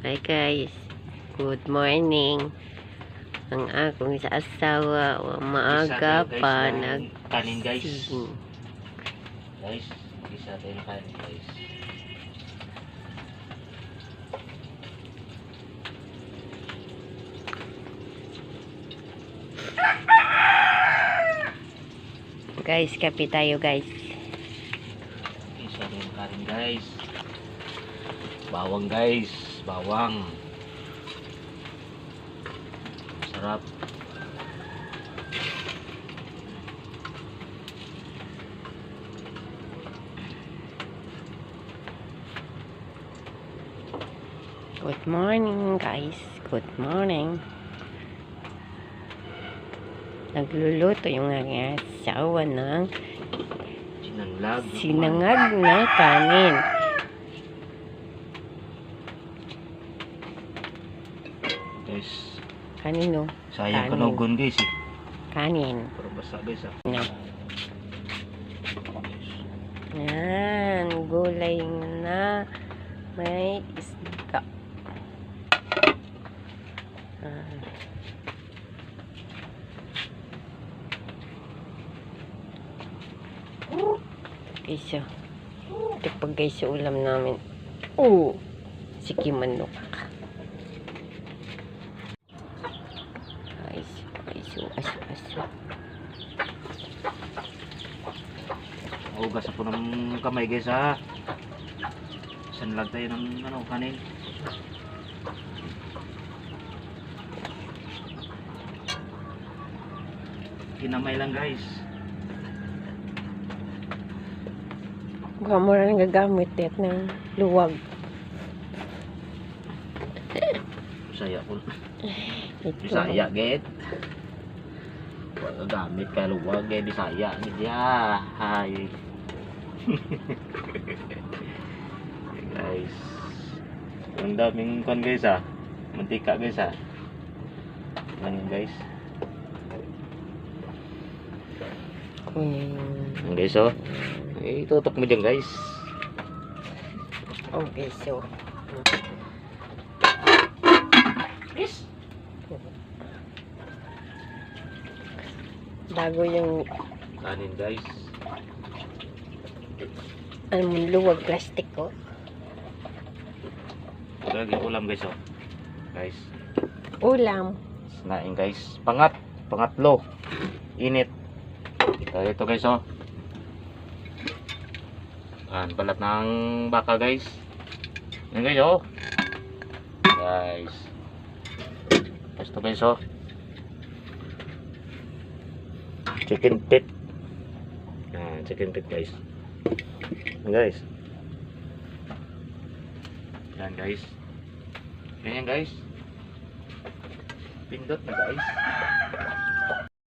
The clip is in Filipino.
Hi guys, good morning. Ang akong isa asawa, maaga pa kanin guys. naggising. Guys, isa tayo ng kanin guys. Guys, kape tayo guys. Isa tayo ng kanin guys. Bawang guys, bawang. Sarap. Good morning guys, good morning. Nagluluto yung aking asawa ng sinangag na kanin. Guys, Kanino? sayang Kanin. kanugon guys eh. Kanin. Pero basta guys ah. No. Yan, gulay na may isda. Guys, ito pa guys yung ulam namin. Oh, sige manok. Aso. Hugas po ng kamay guys ha. Sanlag tayo ng kanin. Kinamay lang guys. Baka mo rin gagamit ng luwag. Bisaya po. Ito. Bisaya get. Wala gamit ka luwag eh Bisaya. Hindi ah. Hi. Guys. Ang daming kon guys ah. Mantika guys ah. Yan guys. Yan guys oh. Itutok mo dyan guys. Okay, so Yes. bago yung Kanin guys. luwag plastic ko. Lagi ulam guys oh. Guys. Ulam. Sinain guys. Pangatlo. Init. Ito guys oh. Balat ng baka guys. Yan guys oh. Guys. Ito guys oh. Chicken feet. Chicken feet guys. Yan guys. Yan guys. Ganyan guys. Pindot na guys.